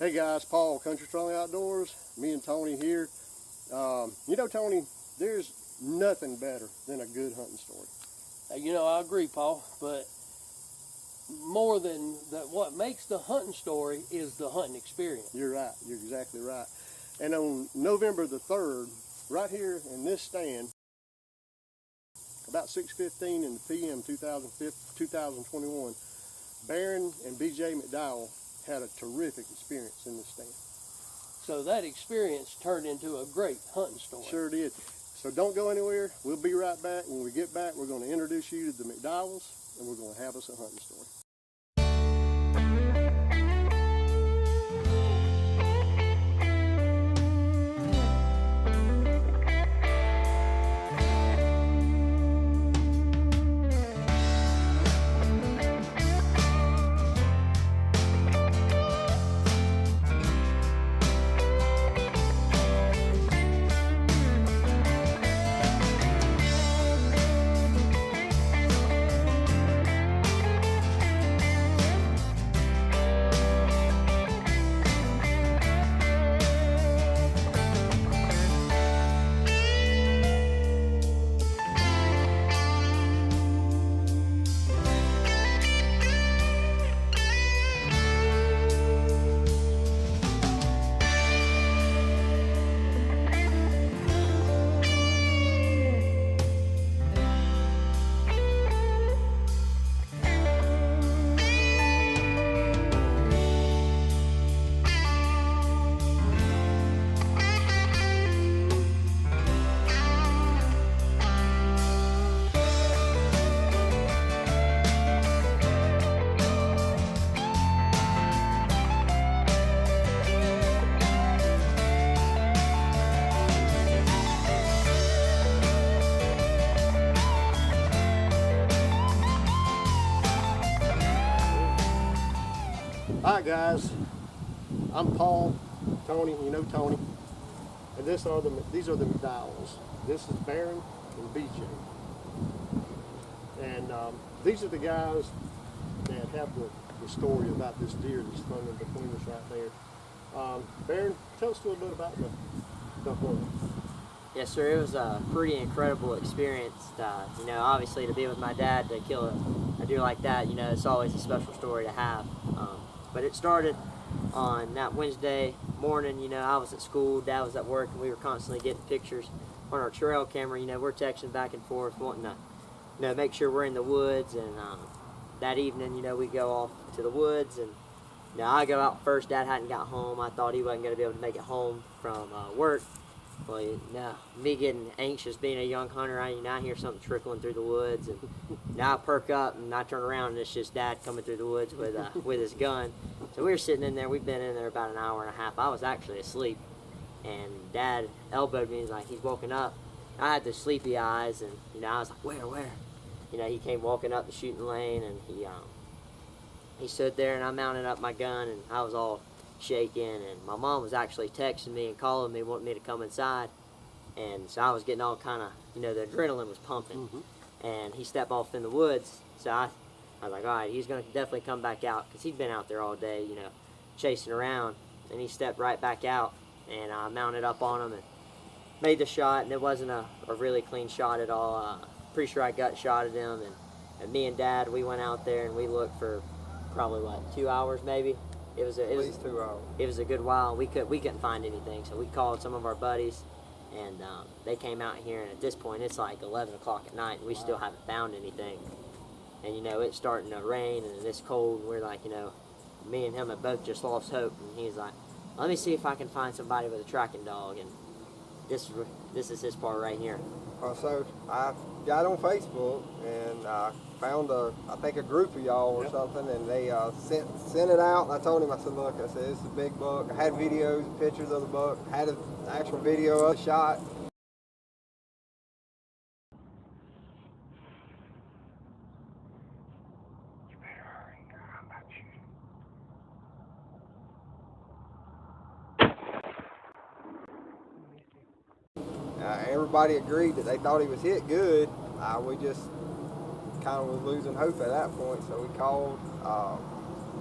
Hey guys, Paul, Country Strong Outdoors. Me and Tony here. You know, Tony, there's nothing better than a good hunting story. You know, I agree, Paul, but more than that, what makes the hunting story is the hunting experience. You're right. You're exactly right. And on November the 3rd, right here in this stand, about 6:15 in the PM 2021, Baron and BJ McDowell had a terrific experience in this stand. So that experience turned into a great hunting story. Sure did. So don't go anywhere. We'll be right back. When we get back, we're going to introduce you to the McDowells, and we're going to have us a hunting story. Alright guys, I'm Paul, Tony, you know Tony, and these are the McDowells. This is Baron and BJ. And these are the guys that have the story about this deer that's thrown in between us right there. Baron, tell us a little bit about the hunt. Yes, sir. It was a pretty incredible experience. You know, obviously to be with my dad to kill a deer like that, you know, it's always a special story to have. But it started on that Wednesday morning. You know, I was at school, Dad was at work, and we were constantly getting pictures on our trail camera. You know, we're texting back and forth, wanting to, you know, make sure we're in the woods. And that evening, you know, we go off to the woods, and you know, I go out first. Dad hadn't got home. I thought he wasn't going to be able to make it home from work. Well, you know, me getting anxious, being a young hunter, I hear something trickling through the woods, and now I perk up and I turn around and it's just Dad coming through the woods with his gun. So we were sitting in there. We've been in there about an hour and a half. I was actually asleep, and Dad elbowed me. He's like, he's woken up. I had the sleepy eyes, and you know, I was like, where? You know, he came walking up the shooting lane, and he stood there, and I mounted up my gun, and I was all shaking, and my mom was actually texting me and calling me, wanting me to come inside. And so I was getting all kind of, you know, the adrenaline was pumping. And he stepped off in the woods, so I was like, all right, he's going to definitely come back out, because he'd been out there all day, you know, chasing around. And he stepped right back out, and I mounted up on him and made the shot, and it wasn't a really clean shot at all. Pretty sure I gut shotted him, and me and Dad, we went out there and we looked for probably, what, 2 hours maybe? It was at least 2 hours. It was a good while. We couldn't find anything, so we called some of our buddies, and they came out here. And at this point, it's like 11 o'clock at night, and we still haven't found anything. And you know, it's starting to rain, and it's cold. And we're like, you know, me and him have both just lost hope. And he's like, let me see if I can find somebody with a tracking dog. And this is his part right here. So I got on Facebook and found I think a group of y'all or something, and they sent it out. And I told him, I said, look, I said, this is a big buck. I had videos, pictures of the buck, had an actual video of the shot. Everybody agreed that they thought he was hit good. We just kind of was losing hope at that point, so we called,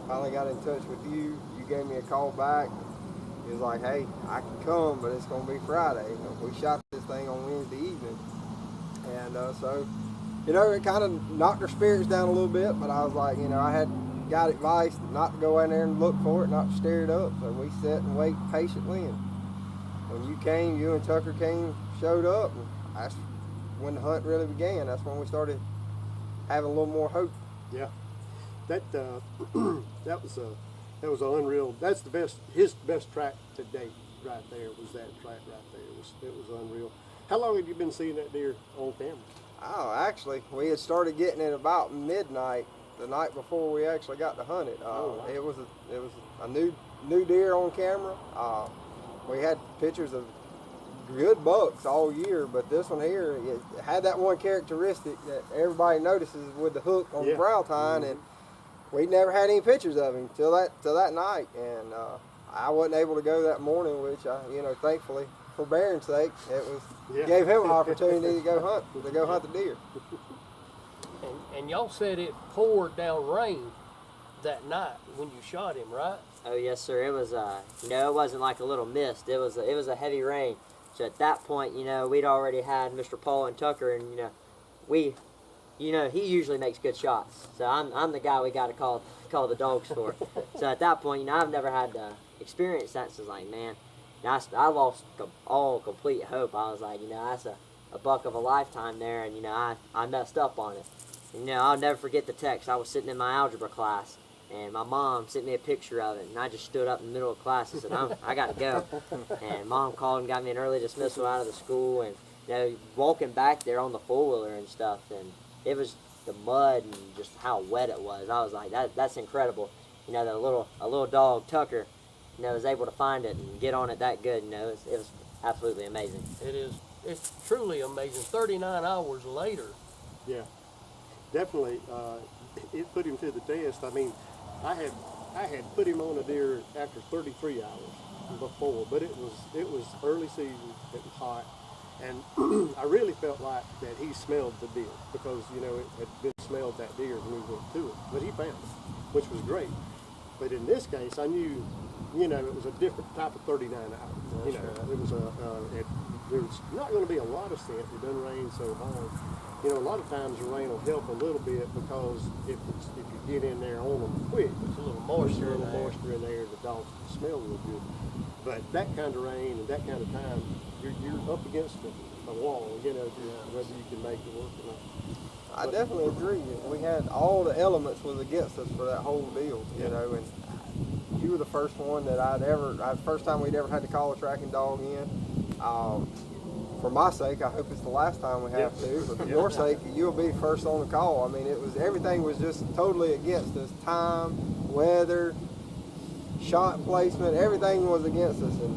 finally got in touch with you. You you gave me a call back. He was like, hey, I can come, but it's going to be Friday. We shot this thing on Wednesday evening. And so, it kind of knocked our spirits down a little bit, but I was like, I had got advice not to go in there and look for it, not to stir it up. So we sat and waited patiently. And when you and Tucker showed up, and that's when the hunt really began. That's when we started having a little more hope. Yeah, that was unreal. That's his best track to date right there. Was that track right there? It was unreal. How long had you been seeing that deer on camera? Oh, actually, we had started getting it about midnight the night before we actually got to hunt it. Wow. It was a new deer on camera. We had pictures of good bucks all year, but this one here, it had that one characteristic that everybody notices with the hook on the brow tine, and we never had any pictures of him till that night. And I wasn't able to go that morning, which thankfully for Baron's sake, it was gave him an opportunity to go hunt the deer. And y'all said it poured down rain that night when you shot him, right? Oh yes, sir. It was it wasn't like a little mist. It was a heavy rain. So at that point, we'd already had Mr. Paul and Tucker, and he usually makes good shots. So I'm the guy we got to call the dogs for. So at that point, I've never had to experience that. So it's like, man, I lost all complete hope. I was like, that's a buck of a lifetime there, and I messed up on it. And, I'll never forget the text. I was sitting in my algebra class, and my mom sent me a picture of it, and I just stood up in the middle of class and said, I got to go. And Mom called and got me an early dismissal out of the school, and walking back there on the four-wheeler and stuff, and it was the mud and just how wet it was. I was like, that's incredible. A little dog, Tucker, was able to find it and get on it that good. It was absolutely amazing. It is. It's truly amazing. 39 hours later. Yeah, definitely. It put him to the test. I mean, I had put him on a deer after 33 hours before, but it was early season. It was hot, and I really felt like that he smelled the deer because it had been smelled that deer when we went to it. But he found it, which was great. But in this case, I knew, it was a different type of 39 hours. It was there's not going to be a lot of scent. It doesn't rain so hard. A lot of times the rain will help a little bit because if you get in there on them quick, it's a little moisture in there, the dogs can smell real good. But that kind of rain and that kind of time, you're up against a wall, whether you can make it work or not. I definitely agree. We had all the elements was against us for that whole deal, and you were the first one that first time we'd ever had to call a tracking dog in. For my sake, I hope it's the last time we have to, but for your sake, you'll be first on the call. I mean, everything was just totally against us. Time, weather, shot placement, everything was against us. And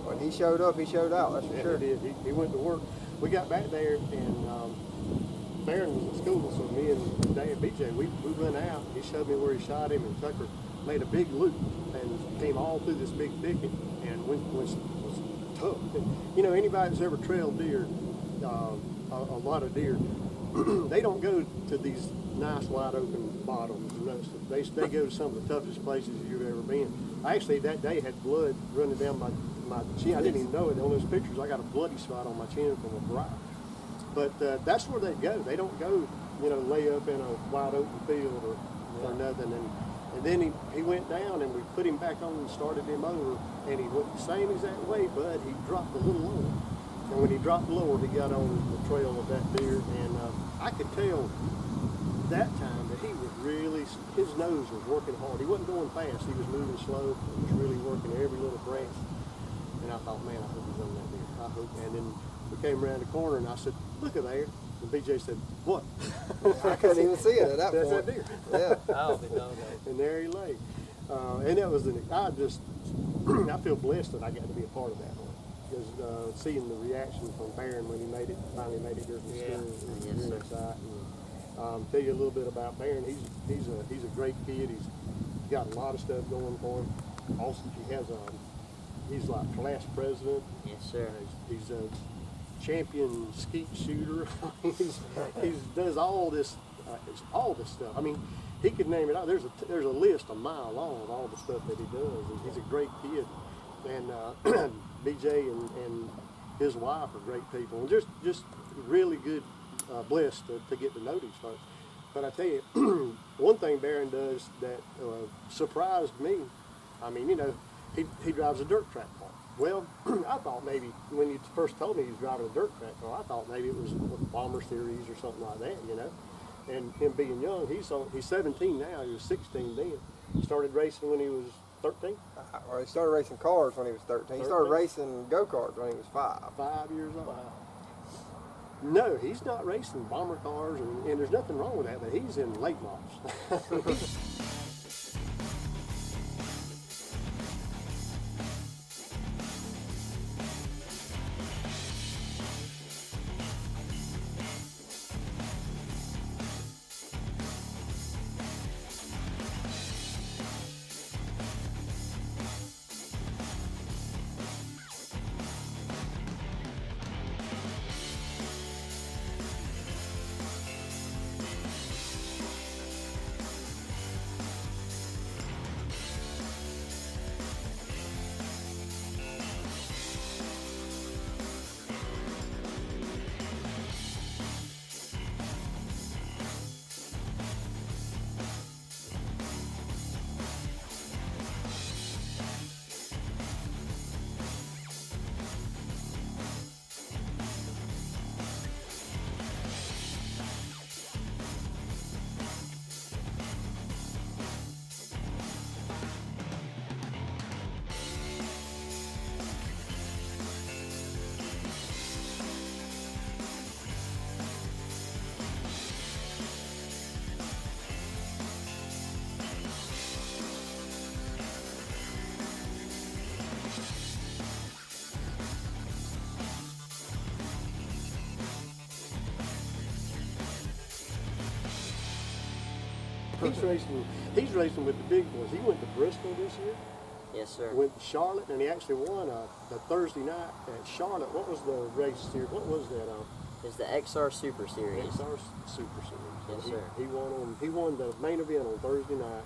when he showed up, he showed out, that's for sure. He did. He went to work. We got back there, and Baron was at school, so me and Dad BJ, we went out. He showed me where he shot him, and Tucker made a big loop and came all through this big thicket and was tough. And, anybody that's ever trailed deer, a lot of deer, they don't go to these nice wide open bottoms. They go to some of the toughest places you've ever been. I actually that day had blood running down my chin. I didn't even know it. On those pictures, I got a bloody spot on my chin from a briar. But that's where they go. They don't go, lay up in a wide open field or nothing. And then he went down, and we put him back on and started him over, and he went the same exact way, but he dropped a little lower. And when he dropped lower, he got on the trail of that deer, and I could tell that time that he was really, his nose was working hard. He wasn't going fast. He was moving slow. He was really working every little branch. And I thought, man, I hope he's on that deer. I hope. And then we came around the corner, and I said, look at there. And BJ said, what? I couldn't even see it at that point. That's that deer. Yeah. And there he lay. And that was, I feel blessed that I got to be a part of that one. Because seeing the reaction from Baron when he finally made it here from school, it was really exciting. Tell you a little bit about Baron. He's a great kid. He's got a lot of stuff going for him. Also, he's like class president. Yes, sir. He's a champion skeet shooter. he does all this stuff. I mean, he could name it out. There's a list a mile long of all the stuff that he does. And he's a great kid, and BJ and his wife are great people, and just really good, blessed to get to know these folks. But I tell you, one thing Baron does that surprised me. I mean, you know, he drives a dirt track car. Well, I thought maybe when you first told me he was driving a dirt track car, I thought maybe it was a Bomber Series or something like that, you know. And him being young, he's 17 now. He was 16 then. He started racing when he was 13. Well, he started racing cars when he was 13. He started racing go-karts when he was 5. 5 years old. Wow. No, he's not racing bomber cars, and there's nothing wrong with that, but he's in late models. He's racing with the big boys. He went to Bristol this year. Yes, sir. Went to Charlotte, and he actually won the Thursday night at Charlotte. What was the race series? What was that? It's the XR Super Series. XR Super Series. Yes, sir. He won the main event on Thursday night,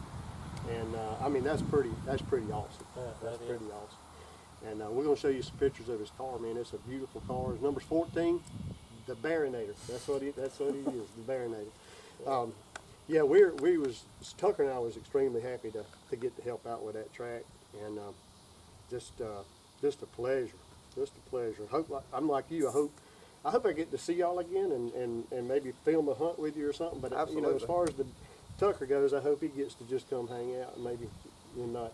and I mean that's pretty awesome. That's pretty awesome. And we're going to show you some pictures of his car, man. It's a beautiful car. His number's 14, the Baronator. That's what he is, the Baronator. Yeah, Tucker and I was extremely happy to get to help out with that track, and just a pleasure, I'm like you. I hope I get to see y'all again and maybe film a hunt with you or something. But Absolutely. you know, as far as the Tucker goes, I hope he gets to just come hang out and maybe not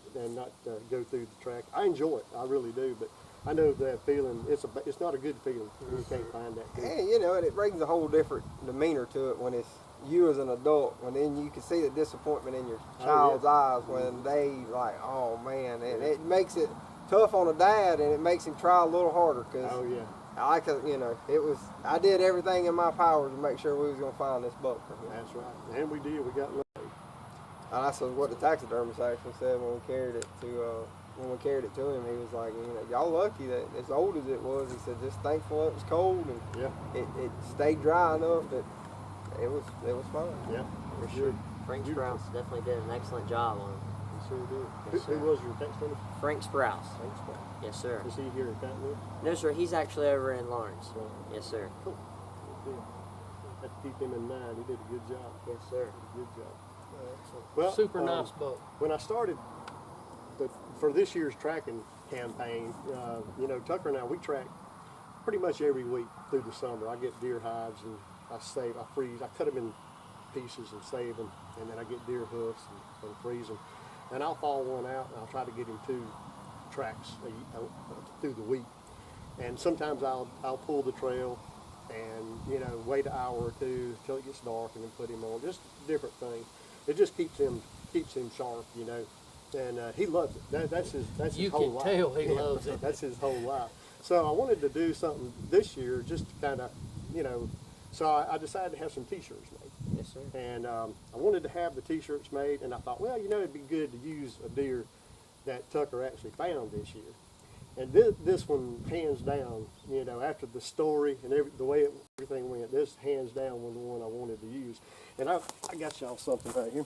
go through the track. I enjoy it, I really do, but I know that feeling. It's not a good feeling. You can't find that feeling. And you know, it brings a whole different demeanor to it when it's you as an adult, when then you can see the disappointment in your child's eyes when they like, oh man, and it makes it tough on a dad, and it makes him try a little harder because I did everything in my power to make sure we was gonna find this buck for him. That's right, and we did. We got lucky. And that's what the taxidermist actually said when we carried it to him. He was like, you know, y'all lucky that as old as it was, he said, just thankful it was cold and it stayed dry enough that it was fine. Yeah, for sure. Frank Sprouse definitely did an excellent job on him. He sure did. Yes, Who was your taxidermist? Frank Sprouse. Frank Sprouse. Yes, sir. Is he here at Cottonwood? No, sir. He's actually over in Lawrence. Right. Yes, sir. Cool. Good. Have to keep him in mind. He did a good job. Yes, sir. He did a good job. Well, Super nice boat. When I started for this year's tracking campaign, you know, Tucker and I, we track pretty much every week through the summer. I get deer hides and I freeze, I cut them in pieces and save them, and then I get deer hoofs and freeze them. And I'll thaw one out and I'll try to get him 2 tracks through the week. And sometimes I'll pull the trail and, you know, wait an hour or 2 till it gets dark and then put him on. Just different things. It just keeps him sharp, you know. And he loves it. That's his whole life. You can tell he loves it. That's his whole life. So I wanted to do something this year just to kind of, you know, so I decided to have some t-shirts made. Yes, sir. And I wanted to have the t-shirts made, and I thought, well, you know, it'd be good to use a deer that Tucker actually found this year. And this one, hands down, you know, after the story and the way everything went, this hands down was the one I wanted to use. And I got y'all something right here.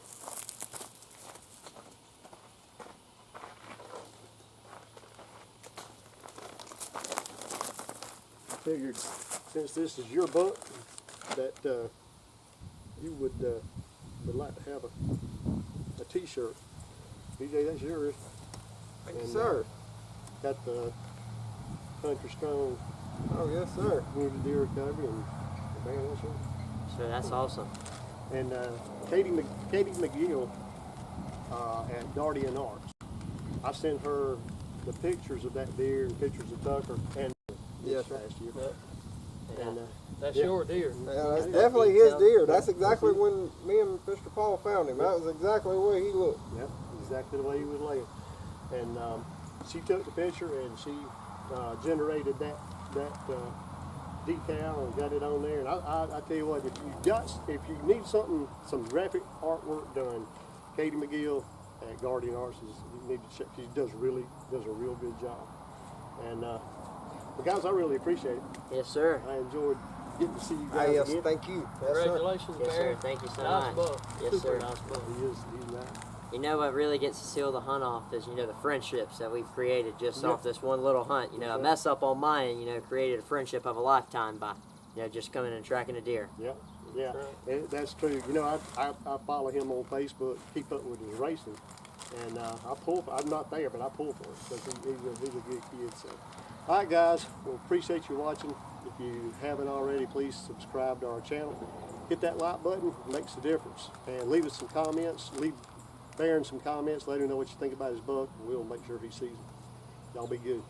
I figured since this is your book, that you would like to have a t-shirt. BJ, that's yours. Thank you, sir. Got the Country Strong. Oh, yes, sir. Wounded Deer Recovery and the band, that's yours. So that's awesome. And Katie McGill at Guardian Arts. I sent her the pictures of that deer and pictures of Tucker and Yes, last year. Yeah. And That's yeah. your deer. Yeah, that's definitely his deer. That's exactly when me and Mr. Paul found him. That was exactly the way he looked. Yep, exactly the way he was laying. And she took the picture and she generated that decal and got it on there. And I tell you what, if you need some graphic artwork done, Katie McGill at Guardian Arts you need to check. She does a real good job. And but guys, I really appreciate it. Yes, sir. I enjoyed getting to see you guys Yes, again. thank you. Yes, sir. Congratulations, Yes, sir. Baron. Thank you so Nice much. buck. Yes, Super sir. nice buck. He's nice. You know what really gets to seal the hunt off is, you know, the friendships that we've created just off this one little hunt. You know, a mess up on my end, you know, created a friendship of a lifetime by, you know, just coming and tracking a deer. Yeah, yeah, that's true. You know, I follow him on Facebook, keep up with his racing, and I'm not there, but I pull for him because he's a good kid. So, all right, guys, well, appreciate you watching. If you haven't already, please subscribe to our channel. Hit that like button, it makes a difference. And leave us some comments. Leave Baron some comments. Let him know what you think about his buck. And we'll make sure he sees them. Y'all be good.